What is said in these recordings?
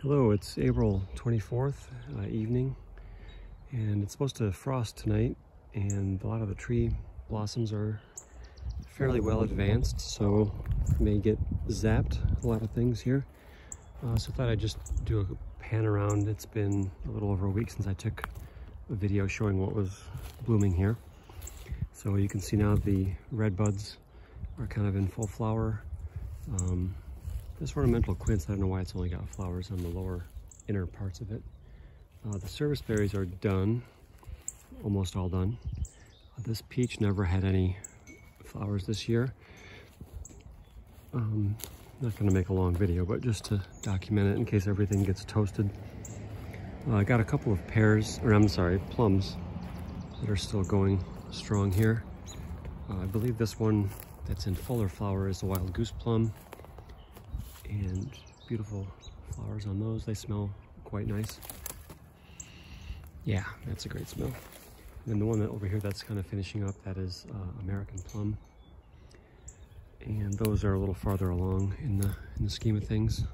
Hello, it's April 24th evening, and it's supposed to frost tonight, and a lot of the tree blossoms are fairly well advanced, so may get zapped a lot of things here. So I thought I'd just do a pan around. It's been a little over a week since I took a video showing what was blooming here. So you can see now the red buds are kind of in full flower. This ornamental quince, I don't know why it's only got flowers on the lower inner parts of it. The service berries are done, almost all done. This peach never had any flowers this year. Not going to make a long video, but just to document it in case everything gets toasted. I got a couple of plums that are still going strong here. I believe this one that's in fuller flower is the wild goose plum. And beautiful flowers on those. They smell quite nice. Yeah, that's a great smell. And then the one that over here that's kind of finishing up, that is American plum. And those are a little farther along in the scheme of things.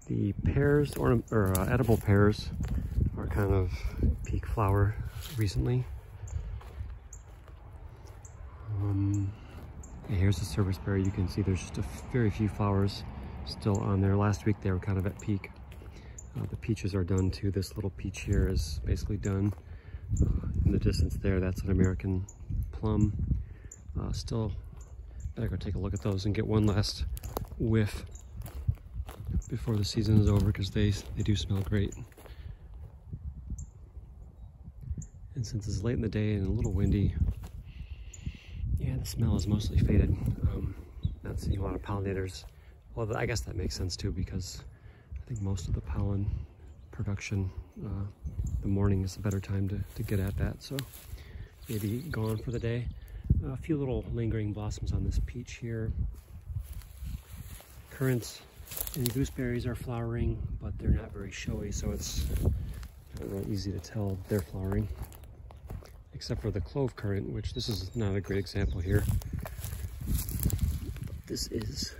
The pears, edible pears, are kind of peak flower recently. Here's the service berry. You can see there's just very few flowers still on there. Last week they were kind of at peak. The peaches are done too. This little peach here is basically done. In the distance there, that's an American plum. Still, better go take a look at those and get one last whiff before the season is over, because they do smell great. And since it's late in the day and a little windy, yeah, the smell is mostly faded. Not seeing a lot of pollinators. Well, I guess that makes sense too, because I think most of the pollen production, the morning is a better time to get at that. So maybe gone for the day. A few little lingering blossoms on this peach here. Currants and gooseberries are flowering, but they're not very showy, so it's not really easy to tell they're flowering. Except for the clove currant, which this is not a great example here. But this is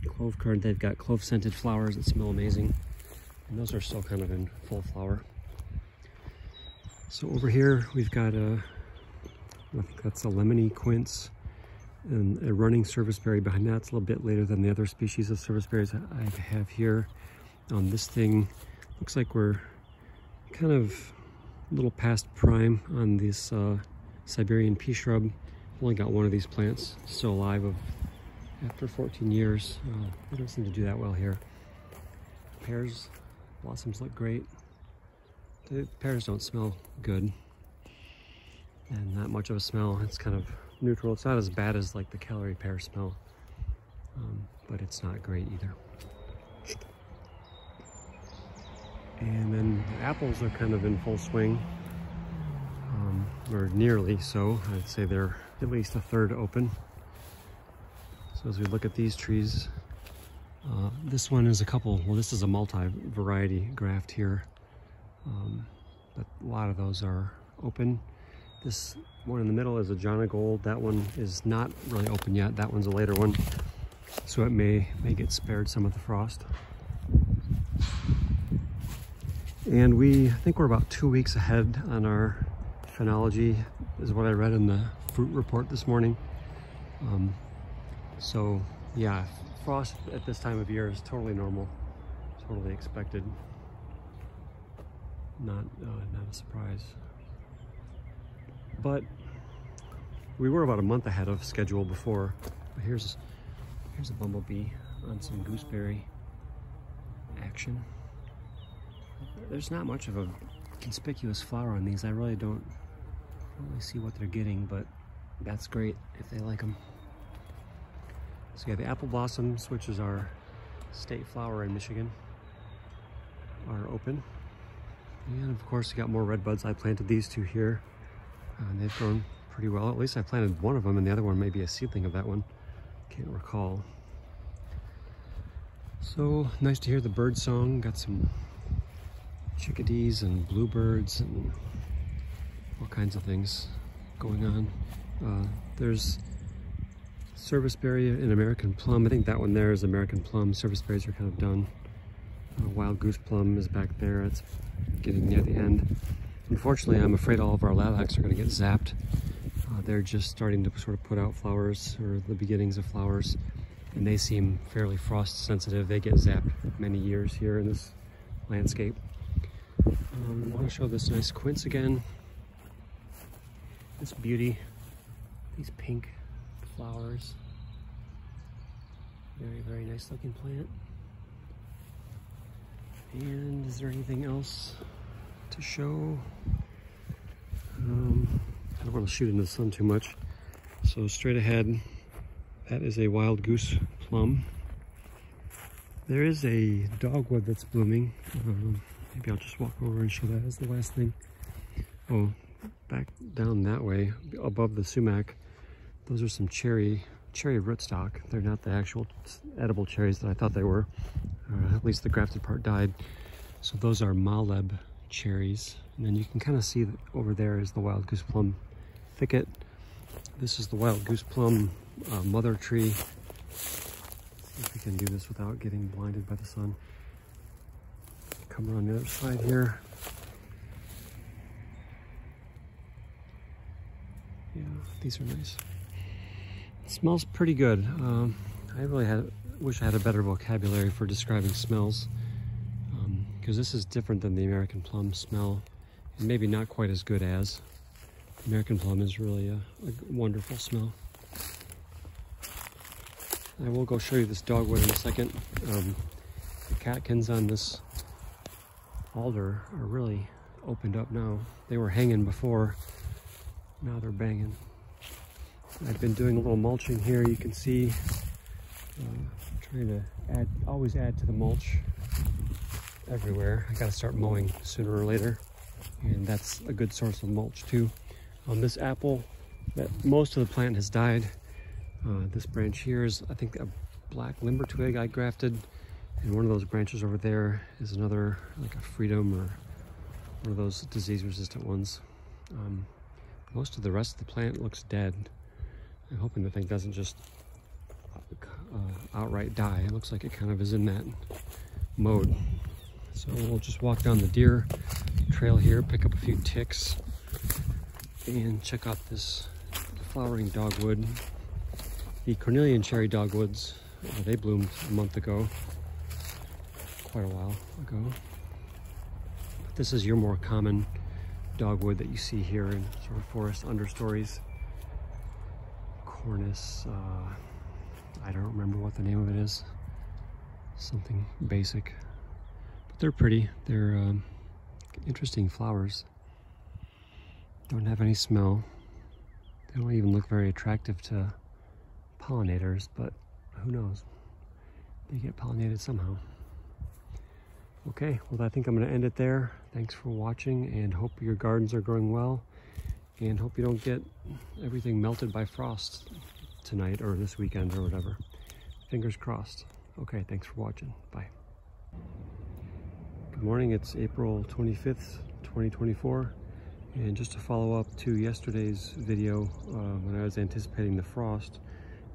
clove currant. They've got clove scented flowers that smell amazing, and those are still kind of in full flower. So over here we've got I think that's a lemony quince and a running service berry behind that. It's a little bit later than the other species of service berries I have here. On this thing, looks like we're kind of a little past prime on this Siberian pea shrub. Only got one of these plants still alive after 14 years. They don't seem to do that well here. Pears, blossoms look great. The pears don't smell good, and not much of a smell. It's kind of neutral. It's not as bad as like the calorie pear smell, but it's not great either. And then the apples are kind of in full swing, or nearly so. I'd say they're at least a third open. So as we look at these trees, this one is this is a multi-variety graft here, but a lot of those are open. This one in the middle is a Jana Gold. That one is not really open yet. That one's a later one, so it may get spared some of the frost. And I think we're about 2 weeks ahead on our phenology, is what I read in the fruit report this morning. So yeah, frost at this time of year is totally normal, totally expected. Not a surprise. But we were about a month ahead of schedule before. But here's a bumblebee on some gooseberry action. There's not much of a conspicuous flower on these. I really don't really see what they're getting, but that's great if they like them. So yeah, the apple blossoms, which is our state flower in Michigan, are open. And of course, we got more red buds. I planted these two here, and they've grown pretty well. At least I planted one of them, and the other one may be a seedling of that one. Can't recall. So nice to hear the bird song. Got some chickadees and bluebirds and all kinds of things going on. There's serviceberry and American plum. I think that one there is American plum. Serviceberries are kind of done. Wild goose plum is back there. It's getting near the end. Unfortunately, I'm afraid all of our lilacs are going to get zapped. They're just starting to sort of put out flowers, or the beginnings of flowers, and they seem fairly frost sensitive. They get zapped many years here in this landscape. I want to show this nice quince again. This beauty, these pink flowers. Very, very nice looking plant. And is there anything else to show? I don't want to shoot into the sun too much. So straight ahead, that is a wild goose plum. There is a dogwood that's blooming. Maybe I'll just walk over and show that as the last thing. Oh, back down that way, above the sumac, those are some cherry rootstock. They're not the actual edible cherries that I thought they were. At least the grafted part died. So those are Maleb cherries. And then you can kind of see that over there is the wild goose plum thicket. This is the wild goose plum mother tree. Let's see if we can do this without getting blinded by the sun. Come around the other side here. Yeah, these are nice. It smells pretty good. I really wish I had a better vocabulary for describing smells, because this is different than the American plum smell, and maybe not quite as good as. American plum is really a wonderful smell. I will go show you this dogwood in a second. The catkins on this alder are really opened up now. They were hanging before, now they're banging. I've been doing a little mulching here. You can see, trying to always add to the mulch everywhere. I gotta start mowing sooner or later, and that's a good source of mulch too. This apple, most of the plant has died. This branch here is, I think, a black limber twig I grafted, and one of those branches over there is another, like a freedom or one of those disease-resistant ones. Most of the rest of the plant looks dead. I'm hoping the thing doesn't just outright die. It looks like it kind of is in that mode. So we'll just walk down the deer trail here, pick up a few ticks, and check out this flowering dogwood. The cornelian cherry dogwoods, they bloomed a month ago, quite a while ago. But this is your more common dogwood that you see here in sort of forest understories. Cornus, I don't remember what the name of it is. Something basic. But they're pretty. They're interesting flowers. Don't have any smell. They don't even look very attractive to pollinators, but who knows? They get pollinated somehow. Okay, well, I think I'm going to end it there. Thanks for watching, and hope your gardens are growing well, and hope you don't get everything melted by frost tonight or this weekend or whatever. Fingers crossed. Okay, thanks for watching. Bye. Good morning. It's April 25th, 2024. And just to follow up to yesterday's video when I was anticipating the frost,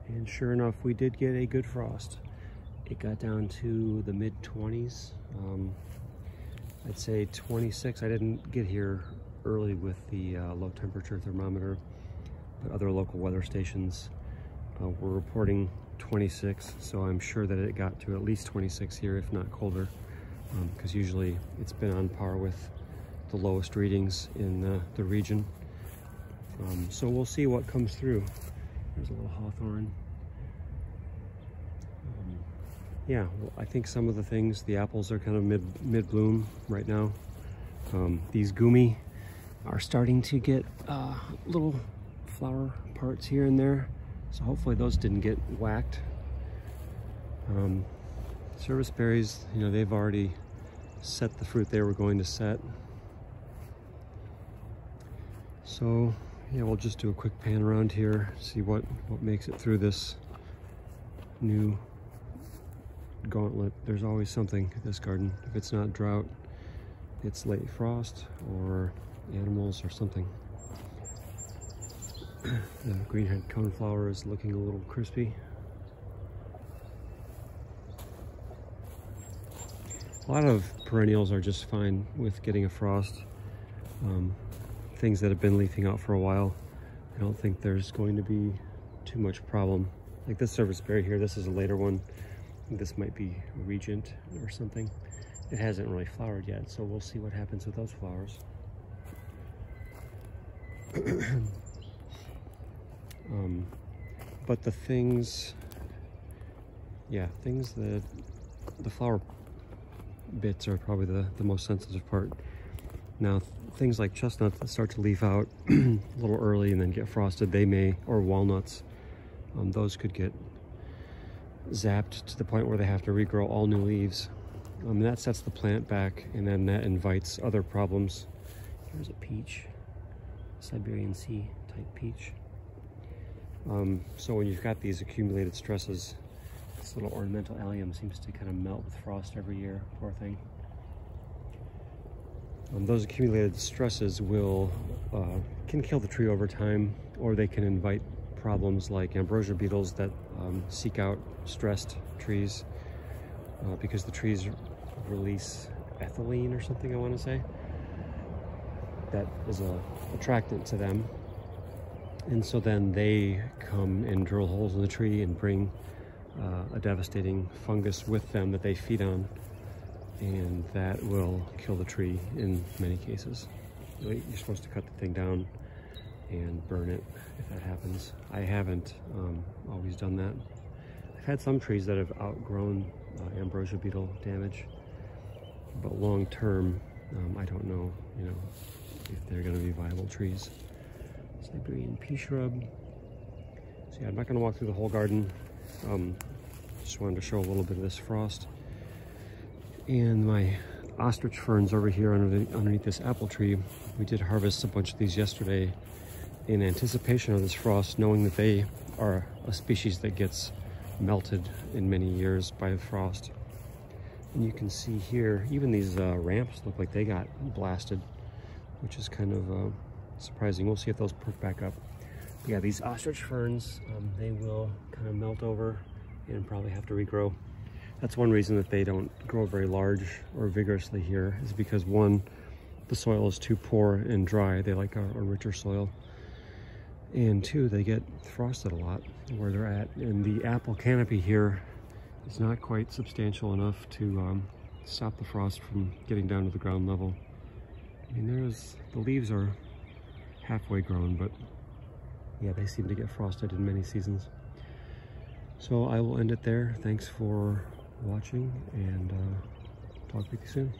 and sure enough, we did get a good frost. It got down to the mid-20s. I'd say 26. I didn't get here early with the low temperature thermometer, but other local weather stations were reporting 26, so I'm sure that it got to at least 26 here, if not colder, because usually it's been on par with the lowest readings in the region. So we'll see what comes through. There's a little hawthorn. Yeah, well, I think some of the things, the apples are kind of mid-bloom right now. These gumi are starting to get little flower parts here and there, so hopefully those didn't get whacked. Service berries, you know, they've already set the fruit they were going to set. So yeah, we'll just do a quick pan around here, see what makes it through this new gauntlet. There's always something at this garden. If it's not drought, it's late frost or animals or something. The greenhead coneflower is looking a little crispy. A lot of perennials are just fine with getting a frost. Things that have been leafing out for a while, I don't think there's going to be too much problem. Like this serviceberry here, this is a later one. I think this might be Regent or something. It hasn't really flowered yet, so we'll see what happens with those flowers. But the things, things that the flower bits are probably the most sensitive part. Now, things like chestnuts that start to leaf out a little early and then get frosted, they may, or walnuts, those could get zapped to the point where they have to regrow all new leaves. That sets the plant back, and then that invites other problems. Here's a peach, Siberian Sea type peach. So when you've got these accumulated stresses, this little ornamental allium seems to kind of melt with frost every year, poor thing. Those accumulated stresses can kill the tree over time, or they can invite problems like ambrosia beetles that seek out stressed trees because the trees release ethylene or something, I want to say. That is a attractant to them. And so then they come and drill holes in the tree and bring a devastating fungus with them that they feed on, and that will kill the tree in many cases. You're supposed to cut the thing down and burn it if that happens. I haven't always done that. I've had some trees that have outgrown ambrosia beetle damage, but long term, I don't know, if they're going to be viable trees. Siberian pea shrub. So yeah, I'm not going to walk through the whole garden. Just wanted to show a little bit of this frost. And my ostrich ferns over here underneath this apple tree. We did harvest a bunch of these yesterday in anticipation of this frost, knowing that they are a species that gets melted in many years by the frost. And you can see here, even these ramps look like they got blasted, which is kind of surprising. We'll see if those perk back up. But yeah, these ostrich ferns, they will kind of melt over and probably have to regrow. That's one reason that they don't grow very large or vigorously here, is because one, the soil is too poor and dry. They like a richer soil. And two, they get frosted a lot where they're at. And the apple canopy here is not quite substantial enough to stop the frost from getting down to the ground level. I mean, the leaves are halfway grown, but yeah, they seem to get frosted in many seasons. So I will end it there. Thanks for watching, and talk with you soon.